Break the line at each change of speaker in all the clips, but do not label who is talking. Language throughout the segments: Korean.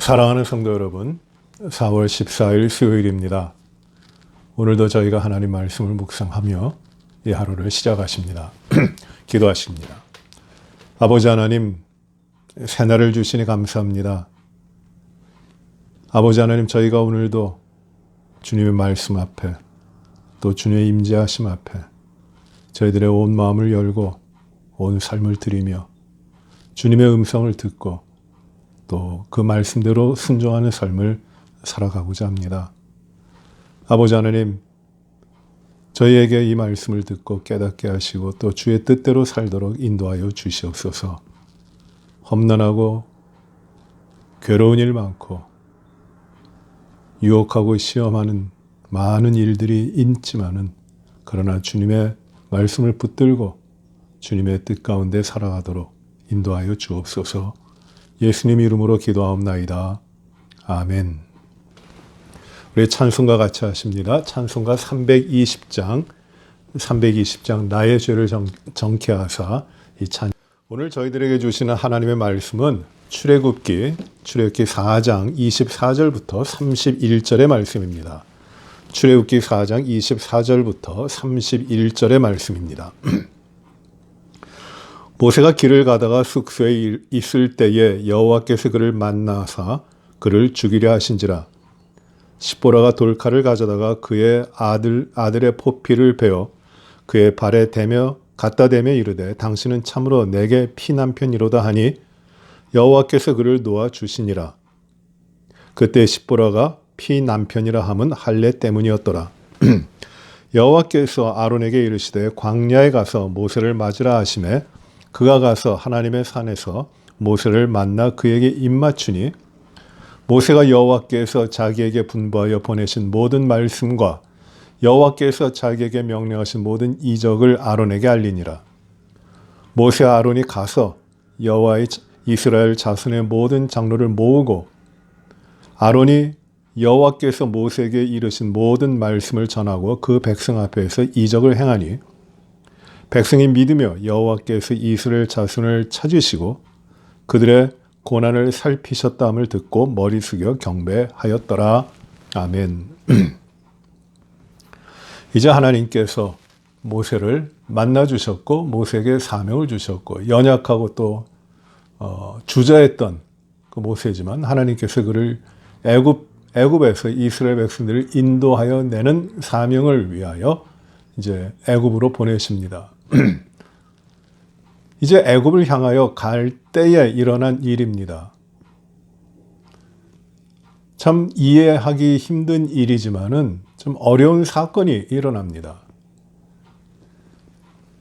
사랑하는 성도 여러분, 4월 14일 수요일입니다. 오늘도 저희가 하나님 말씀을 묵상하며 이 하루를 시작하십니다. 기도하십니다. 아버지 하나님, 새날을 주시니 감사합니다. 아버지 하나님, 저희가 오늘도 주님의 말씀 앞에 또 주님의 임재하심 앞에 저희들의 온 마음을 열고 온 삶을 드리며 주님의 음성을 듣고 또 그 말씀대로 순종하는 삶을 살아가고자 합니다. 아버지 하나님, 저희에게 이 말씀을 듣고 깨닫게 하시고 또 주의 뜻대로 살도록 인도하여 주시옵소서. 험난하고 괴로운 일 많고 유혹하고 시험하는 많은 일들이 있지만은 그러나 주님의 말씀을 붙들고 주님의 뜻 가운데 살아가도록 인도하여 주옵소서. 예수님 이름으로 기도하옵나이다. 아멘. 우리 찬송가 같이 하십니다. 찬송가 320장 나의 죄를 정케 하사. 오늘 저희들에게 주시는 하나님의 말씀은 출애굽기 4장 24절부터 31절의 말씀입니다. 출애굽기 4장 24절부터 31절의 말씀입니다. 모세가 길을 가다가 숙소에 있을 때에 여호와께서 그를 만나사 그를 죽이려 하신지라. 십보라가 돌칼을 가져다가 그의 아들의 포피를 베어 그의 발에 갖다 대며 이르되 당신은 참으로 내게 피남편이로다 하니 여호와께서 그를 놓아 주시니라. 그때 십보라가 피남편이라 함은 할례 때문이었더라. 여호와께서 아론에게 이르시되 광야에 가서 모세를 맞으라 하시매 그가 가서 하나님의 산에서 모세를 만나 그에게 입맞추니 모세가 여호와께서 자기에게 분부하여 보내신 모든 말씀과 여호와께서 자기에게 명령하신 모든 이적을 아론에게 알리니라. 모세와 아론이 가서 여호와의 이스라엘 자손의 모든 장로를 모으고 아론이 여호와께서 모세에게 이르신 모든 말씀을 전하고 그 백성 앞에서 이적을 행하니 백성이 믿으며 여호와께서 이스라엘 자손을 찾으시고 그들의 고난을 살피셨다함을 듣고 머리 숙여 경배하였더라. 아멘. 이제 하나님께서 모세를 만나주셨고 모세에게 사명을 주셨고 연약하고 또 주저했던 그 모세지만 하나님께서 그를 애굽에서 이스라엘 백성들을 인도하여 내는 사명을 위하여 이제 애굽으로 보내십니다. 이제 애굽을 향하여 갈 때에 일어난 일입니다. 참 이해하기 힘든 일이지만은 좀 어려운 사건이 일어납니다.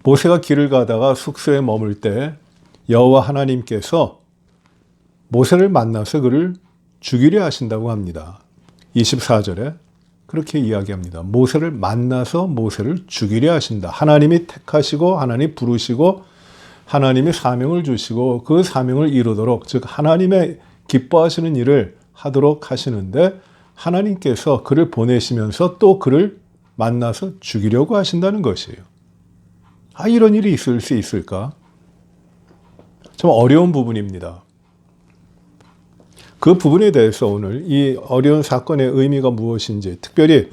모세가 길을 가다가 숙소에 머물 때 여호와 하나님께서 모세를 만나서 그를 죽이려 하신다고 합니다. 24절에 그렇게 이야기합니다. 모세를 만나서 모세를 죽이려 하신다. 하나님이 택하시고 하나님이 부르시고 하나님이 사명을 주시고 그 사명을 이루도록 즉 하나님의 기뻐하시는 일을 하도록 하시는데 하나님께서 그를 보내시면서 또 그를 만나서 죽이려고 하신다는 것이에요. 이런 일이 있을 수 있을까? 좀 어려운 부분입니다. 그 부분에 대해서 오늘 이 어려운 사건의 의미가 무엇인지 특별히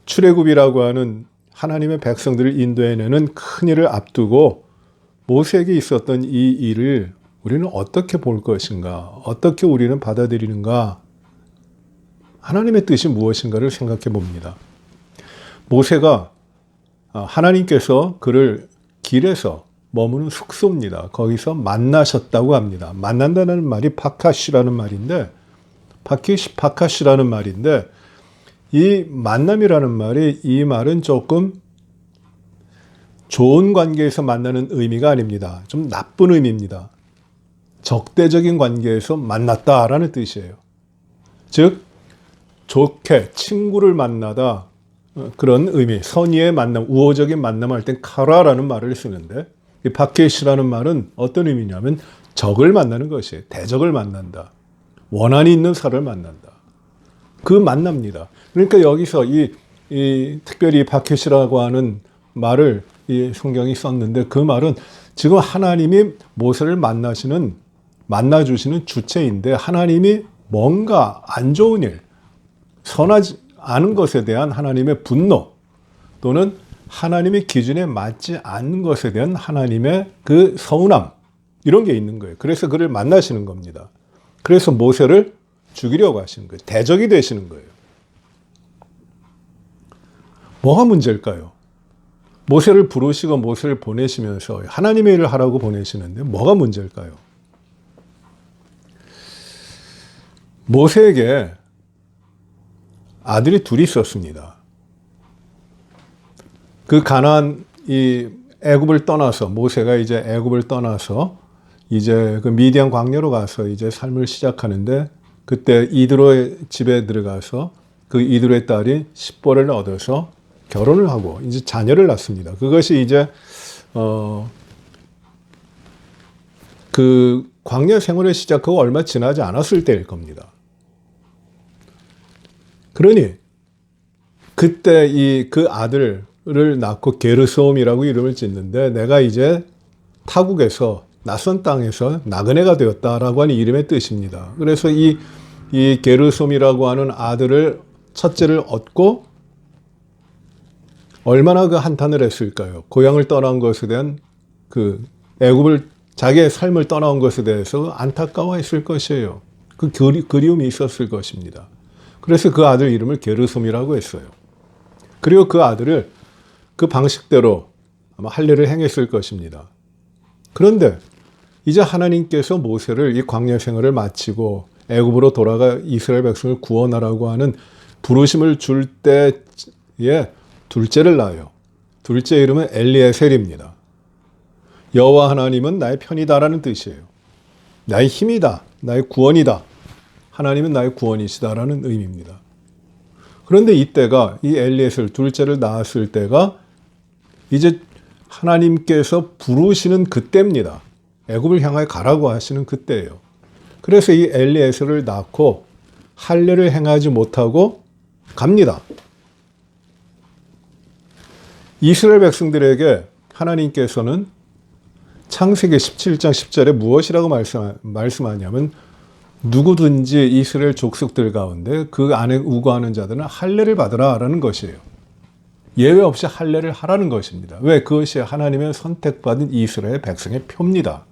출애굽이라고 하는 하나님의 백성들을 인도해내는 큰 일을 앞두고 모세에게 있었던 이 일을 우리는 어떻게 볼 것인가? 어떻게 우리는 받아들이는가? 하나님의 뜻이 무엇인가를 생각해 봅니다. 모세가 하나님께서 그를 길에서 머무는 숙소입니다. 거기서 만나셨다고 합니다. 만난다는 말이 바카시라는 말인데 바카시라는 말인데 이 만남이라는 말이 이 말은 조금 좋은 관계에서 만나는 의미가 아닙니다. 좀 나쁜 의미입니다. 적대적인 관계에서 만났다라는 뜻이에요. 즉 좋게 친구를 만나다 그런 의미, 선의의 만남, 우호적인 만남을 할 땐 카라라는 말을 쓰는데 이 바케시라는 말은 어떤 의미냐면 적을 만나는 것이에요. 대적을 만난다. 원한이 있는 사람을 만난다. 그 만납니다. 그러니까 여기서 이 특별히 바케시라고 하는 말을 이 성경이 썼는데 그 말은 지금 하나님이 모세를 만나주시는 주체인데 하나님이 뭔가 안 좋은 일, 선하지 않은 것에 대한 하나님의 분노 또는 하나님의 기준에 맞지 않는 것에 대한 하나님의 그 서운함 이런 게 있는 거예요. 그래서 그를 만나시는 겁니다. 그래서 모세를 죽이려고 하시는 거예요. 대적이 되시는 거예요. 뭐가 문제일까요? 모세를 부르시고 모세를 보내시면서 하나님의 일을 하라고 보내시는데 뭐가 문제일까요? 모세에게 아들이 둘이 있었습니다. 그 가나안 이 애굽을 떠나서 모세가 이제 애굽을 떠나서 이제 그 미디안 광야로 가서 이제 삶을 시작하는데 그때 이드로의 집에 들어가서 그 이드로의 딸이 십보를 얻어서 결혼을 하고 이제 자녀를 낳습니다. 그것이 이제 그 광야 생활을 시작하고 얼마 지나지 않았을 때일 겁니다. 그러니 그때 그 아들을 낳고 게르솜이라고 이름을 짓는데 내가 이제 타국에서 낯선 땅에서 나그네가 되었다라고 하는 이름의 뜻입니다. 그래서 이 게르솜이라고 하는 아들을 첫째를 얻고 얼마나 그 한탄을 했을까요? 고향을 떠난 것에 대한 그 애굽을 자기의 삶을 떠나온 것에 대해서 안타까워했을 것이에요. 그 그리움이 있었을 것입니다. 그래서 그 아들 이름을 게르솜이라고 했어요. 그리고 그 아들을 그 방식대로 아마 할례를 행했을 것입니다. 그런데 이제 하나님께서 모세를 이 광야 생활을 마치고 애굽으로 돌아가 이스라엘 백성을 구원하라고 하는 부르심을 줄 때에 둘째를 낳아요. 둘째 이름은 엘리에셀입니다. 여호와 하나님은 나의 편이다라는 뜻이에요. 나의 힘이다. 나의 구원이다. 하나님은 나의 구원이시다라는 의미입니다. 그런데 이때가 이 엘리에셀 둘째를 낳았을 때가 이제 하나님께서 부르시는 그때입니다. 애굽을 향하여 가라고 하시는 그때예요. 그래서 이 엘리에셀을 낳고 할례를 행하지 못하고 갑니다. 이스라엘 백성들에게 하나님께서는 창세기 17장 10절에 무엇이라고 말씀하냐면 누구든지 이스라엘 족속들 가운데 그 안에 우거하는 자들은 할례를 받으라라는 것이에요. 예외 없이 할례를 하라는 것입니다. 왜? 그것이 하나님의 선택받은 이스라엘 백성의 표입니다.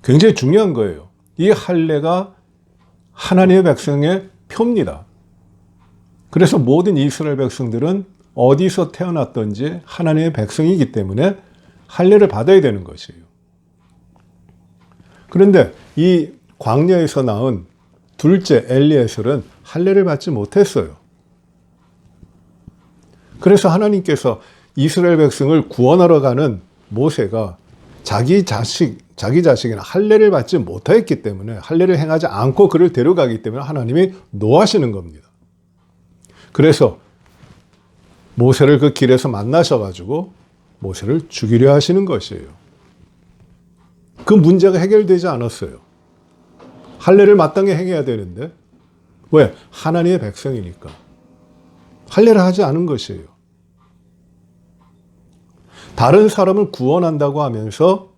굉장히 중요한 거예요. 이 할례가 하나님의 백성의 표입니다. 그래서 모든 이스라엘 백성들은 어디서 태어났든지 하나님의 백성이기 때문에 할례를 받아야 되는 것이에요. 그런데 이 광야에서 낳은 둘째 엘리에셀은 할례를 받지 못했어요. 그래서 하나님께서 이스라엘 백성을 구원하러 가는 모세가 자기 자식이나 할례를 받지 못했기 때문에 할례를 행하지 않고 그를 데려가기 때문에 하나님이 노하시는 겁니다. 그래서 모세를 그 길에서 만나셔가지고 모세를 죽이려 하시는 것이에요. 그 문제가 해결되지 않았어요. 할례를 마땅히 행해야 되는데 왜? 하나님의 백성이니까. 할례를 하지 않은 것이에요. 다른 사람을 구원한다고 하면서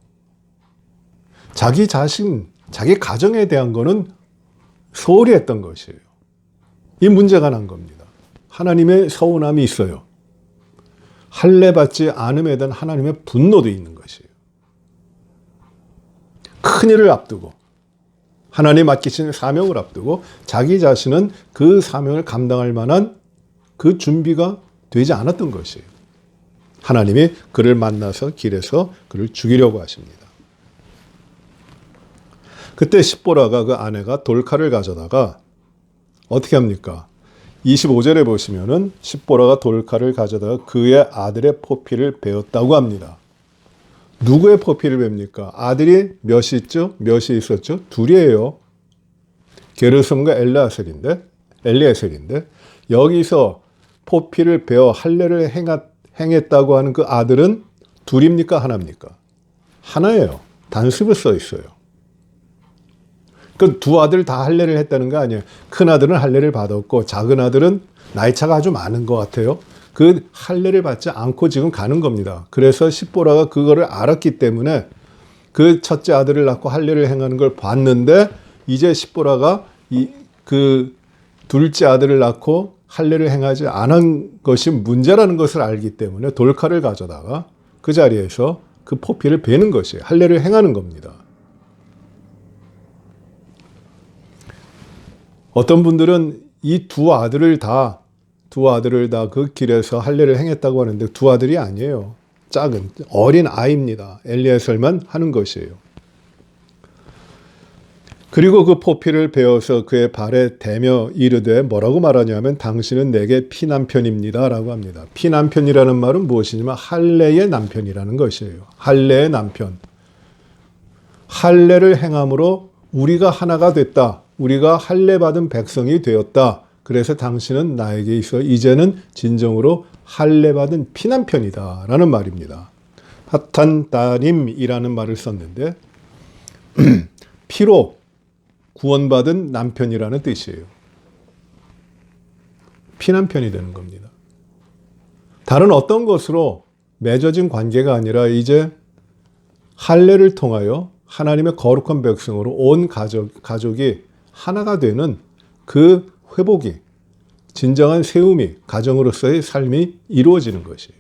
자기 자신, 자기 가정에 대한 거는 소홀히 했던 것이에요. 이 문제가 난 겁니다. 하나님의 서운함이 있어요. 할례 받지 않음에 대한 하나님의 분노도 있는 것이에요. 큰일을 앞두고 하나님 맡기신 사명을 앞두고 자기 자신은 그 사명을 감당할 만한 그 준비가 되지 않았던 것이에요. 하나님이 그를 만나서 길에서 그를 죽이려고 하십니다. 그때 십보라가 그 아내가 돌칼을 가져다가 어떻게 합니까? 25절에 보시면은 십보라가 돌칼을 가져다가 그의 아들의 포피를 베었다고 합니다. 누구의 포피를 베입니까? 아들이 몇이 있죠? 몇이 있었죠? 둘이에요. 게르솜과 엘리에셀인데 여기서 포피를 베어 할례를 행했다고 하는 그 아들은 둘입니까? 하나입니까? 하나예요. 단수로 써 있어요. 그 두 아들 다 할례를 했다는 거 아니에요. 큰 아들은 할례를 받았고 작은 아들은 나이 차가 아주 많은 것 같아요. 그 할례를 받지 않고 지금 가는 겁니다. 그래서 십보라가 그거를 알았기 때문에 그 첫째 아들을 낳고 할례를 행하는 걸 봤는데 이제 십보라가 그 둘째 아들을 낳고 할례를 행하지 않은 것이 문제라는 것을 알기 때문에 돌칼을 가져다가 그 자리에서 그 포피를 베는 것이에요. 할례를 행하는 겁니다. 어떤 분들은 이 두 아들을 다 그 길에서 할례를 행했다고 하는데 두 아들이 아니에요. 작은 어린 아이입니다. 엘리에셀만 하는 것이에요. 그리고 그 포피를 베어서 그의 발에 대며 이르되 뭐라고 말하냐면 당신은 내게 피남편입니다 라고 합니다. 피남편이라는 말은 무엇이냐면 할례의 남편이라는 것이에요. 할례의 남편. 할례를 행함으로 우리가 하나가 됐다. 우리가 할례 받은 백성이 되었다. 그래서 당신은 나에게 있어 이제는 진정으로 할례 받은 피남편이다 라는 말입니다. 하탄다림이라는 말을 썼는데 피로 구원받은 남편이라는 뜻이에요. 피남편이 되는 겁니다. 다른 어떤 것으로 맺어진 관계가 아니라 이제 할례를 통하여 하나님의 거룩한 백성으로 온 가족이 하나가 되는 그 회복이, 진정한 세움이, 가정으로서의 삶이 이루어지는 것이에요.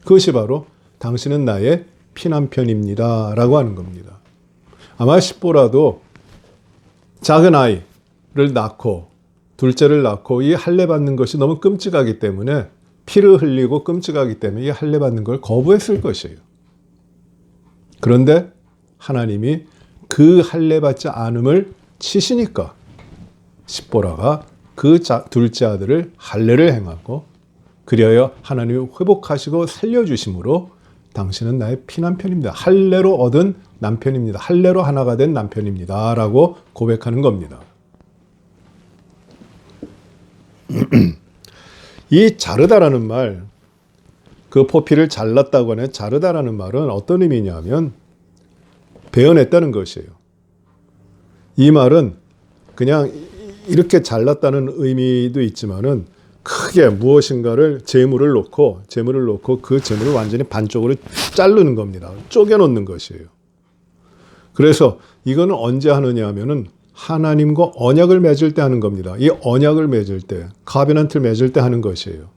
그것이 바로 당신은 나의 피남편입니다 라고 하는 겁니다. 아마 십보라도 작은 아이를 낳고 둘째를 낳고 이 할례 받는 것이 너무 끔찍하기 때문에 피를 흘리고 끔찍하기 때문에 이 할례 받는 걸 거부했을 것이에요. 그런데 하나님이 그 할례 받지 않음을 치시니까 십보라가 그 둘째 아들을 할례를 행하고 그리하여 하나님이 회복하시고 살려주심으로 당신은 나의 피남편입니다. 할례로 얻은 남편입니다. 할례로 하나가 된 남편입니다. 라고 고백하는 겁니다. 이 자르다라는 말, 그 포피를 잘랐다고 하는 자르다라는 말은 어떤 의미냐면 베어냈다는 것이에요. 이 말은 그냥 이렇게 잘랐다는 의미도 있지만은 크게 무엇인가를 재물을 놓고 그 재물을 완전히 반쪽으로 자르는 겁니다. 쪼개놓는 것이에요. 그래서 이거는 언제 하느냐 하면은 하나님과 언약을 맺을 때 하는 겁니다. 이 언약을 맺을 때, 카베넌트를 맺을 때 하는 것이에요.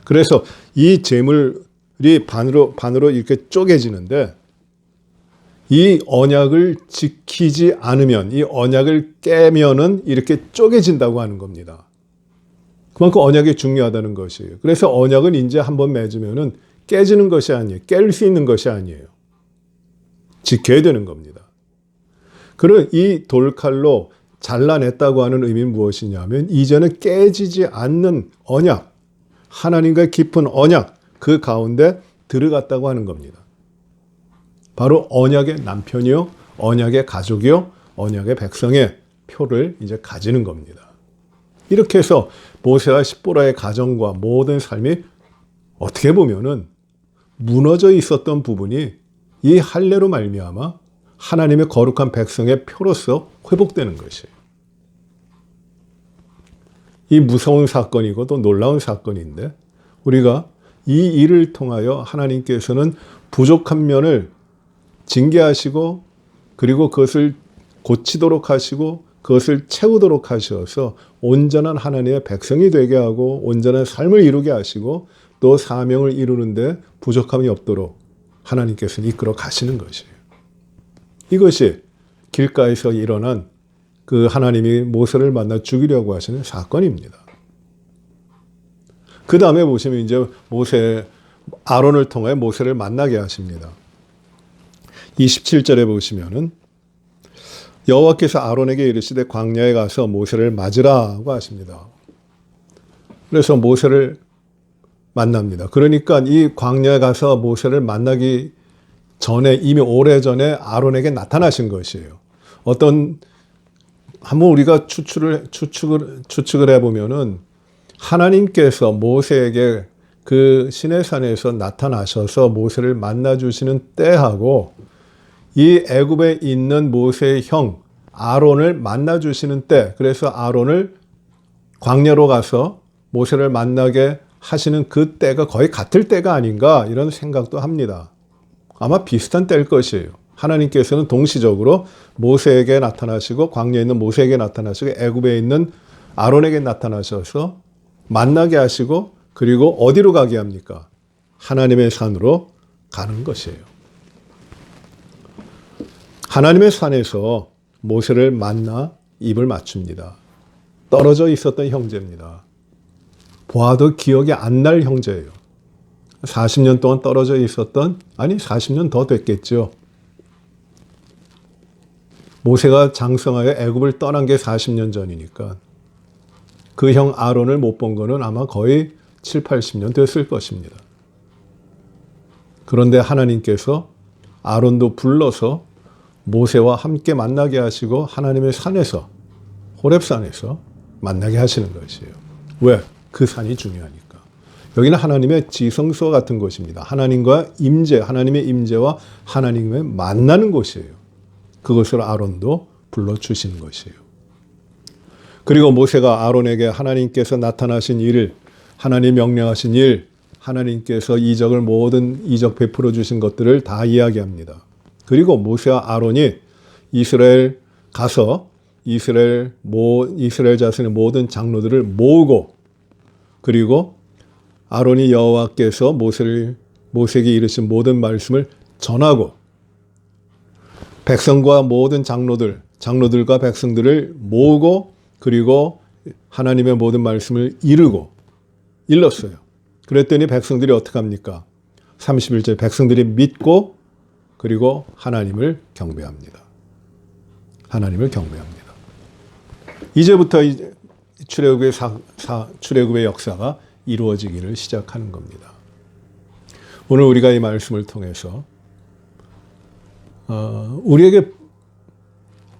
그래서 이 재물이 반으로 이렇게 쪼개지는데 이 언약을 지키지 않으면, 이 언약을 깨면은 이렇게 쪼개진다고 하는 겁니다. 그만큼 언약이 중요하다는 것이에요. 그래서 언약은 이제 한번 맺으면은 깨지는 것이 아니에요. 깰 수 있는 것이 아니에요. 지켜야 되는 겁니다. 그런 이 돌칼로 잘라냈다고 하는 의미는 무엇이냐면 이제는 깨지지 않는 언약, 하나님과 깊은 언약, 그 가운데 들어갔다고 하는 겁니다. 바로 언약의 남편이요, 언약의 가족이요, 언약의 백성의 표를 이제 가지는 겁니다. 이렇게 해서 모세와 십보라의 가정과 모든 삶이 어떻게 보면은 무너져 있었던 부분이 이 할례로 말미암아 하나님의 거룩한 백성의 표로서 회복되는 것이에요. 이 무서운 사건이고 또 놀라운 사건인데 우리가 이 일을 통하여 하나님께서는 부족한 면을 징계하시고 그리고 그것을 고치도록 하시고 그것을 채우도록 하셔서 온전한 하나님의 백성이 되게 하고 온전한 삶을 이루게 하시고 또 사명을 이루는데 부족함이 없도록 하나님께서는 이끌어 가시는 것이에요. 이것이 길가에서 일어난 그 하나님이 모세를 만나 죽이려고 하시는 사건입니다. 그 다음에 보시면 이제 아론을 통해 모세를 만나게 하십니다. 27절에 보시면은 여호와께서 아론에게 이르시되 광야에 가서 모세를 맞으라고 하십니다. 그래서 모세를 만납니다. 그러니까 이 광야에 가서 모세를 만나기 전에 이미 오래전에 아론에게 나타나신 것이에요. 한번 우리가 추측을 해보면은 하나님께서 모세에게 그 시내산에서 나타나셔서 모세를 만나주시는 때하고 이 애굽에 있는 모세의 형 아론을 만나주시는 때, 그래서 아론을 광야로 가서 모세를 만나게 하시는 그 때가 거의 같을 때가 아닌가 이런 생각도 합니다. 아마 비슷한 때일 것이에요. 하나님께서는 동시적으로 모세에게 나타나시고 광야에 있는 모세에게 나타나시고 애굽에 있는 아론에게 나타나셔서 만나게 하시고 그리고 어디로 가게 합니까? 하나님의 산으로 가는 것이에요. 하나님의 산에서 모세를 만나 입을 맞춥니다. 떨어져 있었던 형제입니다. 보아도 기억이 안 날 형제예요. 40년 동안 떨어져 있었던, 아니 40년 더 됐겠죠. 모세가 장성하여 애굽을 떠난 게 40년 전이니까 그 형 아론을 못 본 거는 아마 거의 7, 80년 됐을 것입니다. 그런데 하나님께서 아론도 불러서 모세와 함께 만나게 하시고 하나님의 산에서, 호렙산에서 만나게 하시는 것이에요. 왜? 그 산이 중요하니까. 여기는 하나님의 지성소 같은 곳입니다. 하나님과 임재, 하나님의 임재와 하나님의 만나는 곳이에요. 그것을 아론도 불러주시는 것이에요. 그리고 모세가 아론에게 하나님께서 나타나신 일을, 하나님 명령하신 일, 하나님께서 모든 이적 베풀어 주신 것들을 다 이야기합니다. 그리고 모세와 아론이 이스라엘 가서 이스라엘 자손의 모든 장로들을 모으고 그리고 아론이 여호와께서 모세에게 이르신 모든 말씀을 전하고 백성과 모든 장로들과 백성들을 모으고 그리고 하나님의 모든 말씀을 일렀어요. 그랬더니 백성들이 어떻게 합니까? 31절 백성들이 믿고 그리고 하나님을 경배합니다. 하나님을 경배합니다. 이제부터 출애굽의 역사가 이루어지기를 시작하는 겁니다. 오늘 우리가 이 말씀을 통해서 우리에게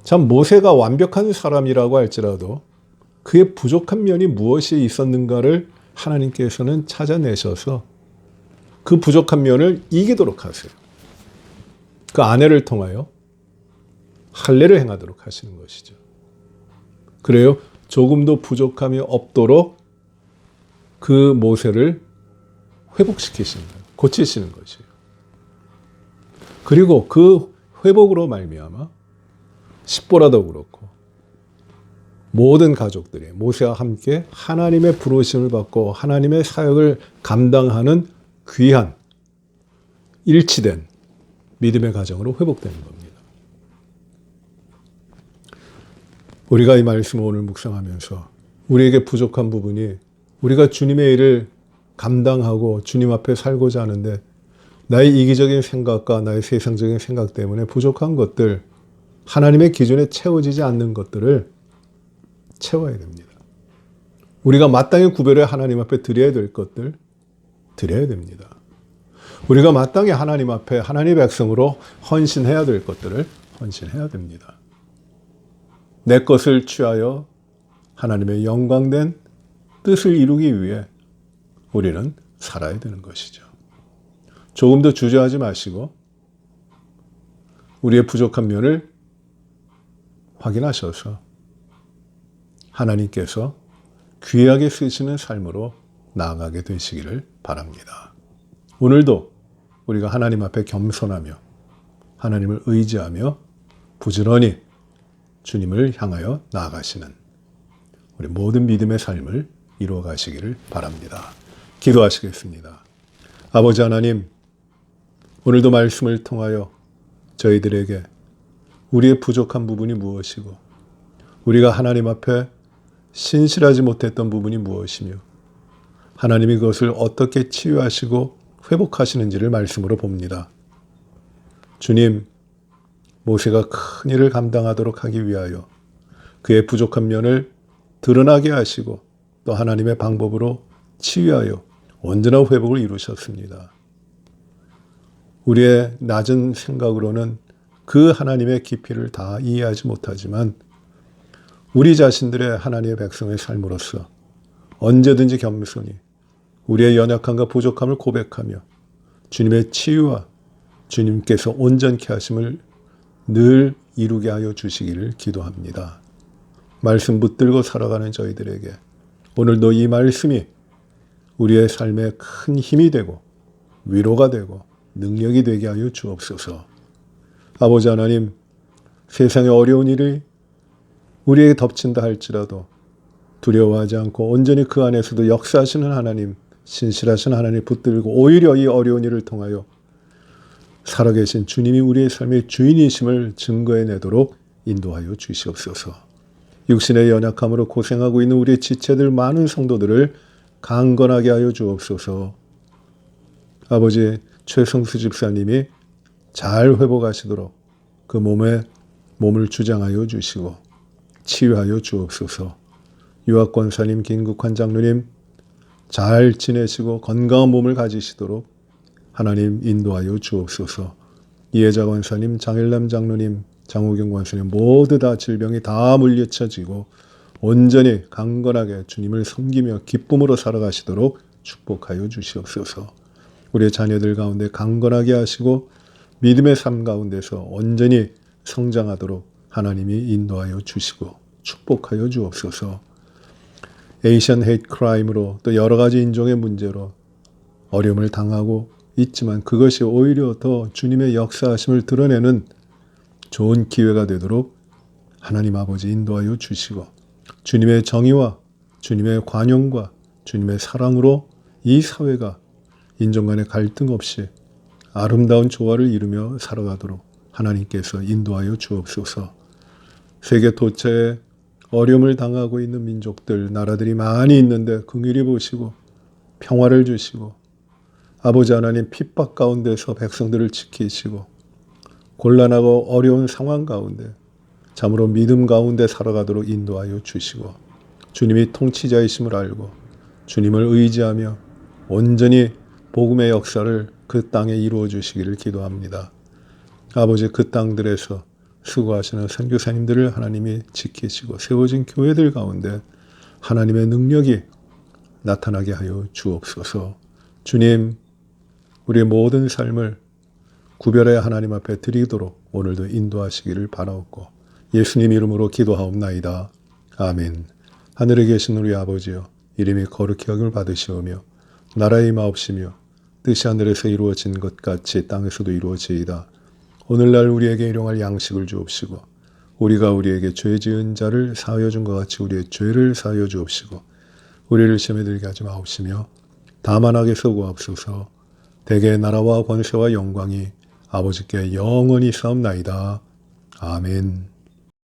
참 모세가 완벽한 사람이라고 할지라도 그의 부족한 면이 무엇이 있었는가를 하나님께서는 찾아내셔서 그 부족한 면을 이기도록 하세요. 그 아내를 통하여 할례를 행하도록 하시는 것이죠. 그래요. 조금도 부족함이 없도록 그 모세를 회복시키시는 거예요. 고치시는 것이에요. 그리고 그 회복으로 말미암아 십보라도 그렇고 모든 가족들이 모세와 함께 하나님의 부르심을 받고 하나님의 사역을 감당하는 귀한 일치된 믿음의 가정으로 회복되는 겁니다. 우리가 이 말씀을 오늘 묵상하면서 우리에게 부족한 부분이 우리가 주님의 일을 감당하고 주님 앞에 살고자 하는데 나의 이기적인 생각과 나의 세상적인 생각 때문에 부족한 것들, 하나님의 기준에 채워지지 않는 것들을 채워야 됩니다. 우리가 마땅히 구별해 하나님 앞에 드려야 될 것들 드려야 됩니다. 우리가 마땅히 하나님 앞에 하나님의 백성으로 헌신해야 될 것들을 헌신해야 됩니다. 내 것을 취하여 하나님의 영광된 뜻을 이루기 위해 우리는 살아야 되는 것이죠. 조금 더 주저하지 마시고 우리의 부족한 면을 확인하셔서 하나님께서 귀하게 쓰시는 삶으로 나아가게 되시기를 바랍니다. 오늘도 우리가 하나님 앞에 겸손하며 하나님을 의지하며 부지런히 주님을 향하여 나아가시는 우리 모든 믿음의 삶을 이루어 가시기를 바랍니다. 기도하시겠습니다. 아버지 하나님, 오늘도 말씀을 통하여 저희들에게 우리의 부족한 부분이 무엇이고 우리가 하나님 앞에 신실하지 못했던 부분이 무엇이며 하나님이 그것을 어떻게 치유하시고 회복하시는지를 말씀으로 봅니다. 주님, 모세가 큰 일을 감당하도록 하기 위하여 그의 부족한 면을 드러나게 하시고 또 하나님의 방법으로 치유하여 온전한 회복을 이루셨습니다. 우리의 낮은 생각으로는 그 하나님의 깊이를 다 이해하지 못하지만 우리 자신들의 하나님의 백성의 삶으로서 언제든지 겸손히 우리의 연약함과 부족함을 고백하며 주님의 치유와 주님께서 온전케 하심을 늘 이루게 하여 주시기를 기도합니다. 말씀 붙들고 살아가는 저희들에게 오늘도 이 말씀이 우리의 삶에 큰 힘이 되고 위로가 되고 능력이 되게 하여 주옵소서. 아버지 하나님, 세상의 어려운 일이 우리에게 덮친다 할지라도 두려워하지 않고 온전히 그 안에서도 역사하시는 하나님, 신실하신 하나님 붙들고 오히려 이 어려운 일을 통하여 살아계신 주님이 우리의 삶의 주인이심을 증거해내도록 인도하여 주시옵소서. 육신의 연약함으로 고생하고 있는 우리의 지체들 많은 성도들을 강건하게 하여 주옵소서. 아버지 최성수 집사님이 잘 회복하시도록 그 몸을 주장하여 주시고 치유하여 주옵소서. 유학권사님, 김국환 장로님 잘 지내시고 건강한 몸을 가지시도록 하나님 인도하여 주옵소서. 이혜자 권사님, 장일남 장로님, 장호경 권사님 모두 다 질병이 다 물리쳐지고 온전히 강건하게 주님을 섬기며 기쁨으로 살아가시도록 축복하여 주시옵소서. 우리의 자녀들 가운데 강건하게 하시고 믿음의 삶 가운데서 온전히 성장하도록 하나님이 인도하여 주시고 축복하여 주옵소서. 에이션 헤이트 크라임으로 또 여러 가지 인종의 문제로 어려움을 당하고 있지만 그것이 오히려 더 주님의 역사하심을 드러내는 좋은 기회가 되도록 하나님 아버지 인도하여 주시고 주님의 정의와 주님의 관용과 주님의 사랑으로 이 사회가 인종 간의 갈등 없이 아름다운 조화를 이루며 살아가도록 하나님께서 인도하여 주옵소서. 세계 도처에 어려움을 당하고 있는 민족들, 나라들이 많이 있는데 긍휼히 보시고 평화를 주시고 아버지 하나님 핍박 가운데서 백성들을 지키시고 곤란하고 어려운 상황 가운데 참으로 믿음 가운데 살아가도록 인도하여 주시고 주님이 통치자이심을 알고 주님을 의지하며 온전히 복음의 역사를 그 땅에 이루어 주시기를 기도합니다. 아버지 그 땅들에서 수고하시는 선교사님들을 하나님이 지키시고 세워진 교회들 가운데 하나님의 능력이 나타나게 하여 주옵소서. 주님, 우리의 모든 삶을 구별해 하나님 앞에 드리도록 오늘도 인도하시기를 바라옵고 예수님 이름으로 기도하옵나이다. 아멘. 하늘에 계신 우리 아버지여, 이름이 거룩히 여김을 받으시오며 나라의 임하옵시며 뜻이 하늘에서 이루어진 것 같이 땅에서도 이루어지이다. 오늘날 우리에게 일용할 양식을 주옵시고 우리가 우리에게 죄 지은 자를 사하여 준 것 같이 우리의 죄를 사하여 주옵시고 우리를 시험에 들게 하지 마옵시며 다만 악에서 구하옵소서. 대개 나라와 권세와 영광이 아버지께 영원히 싸움나이다. 아멘.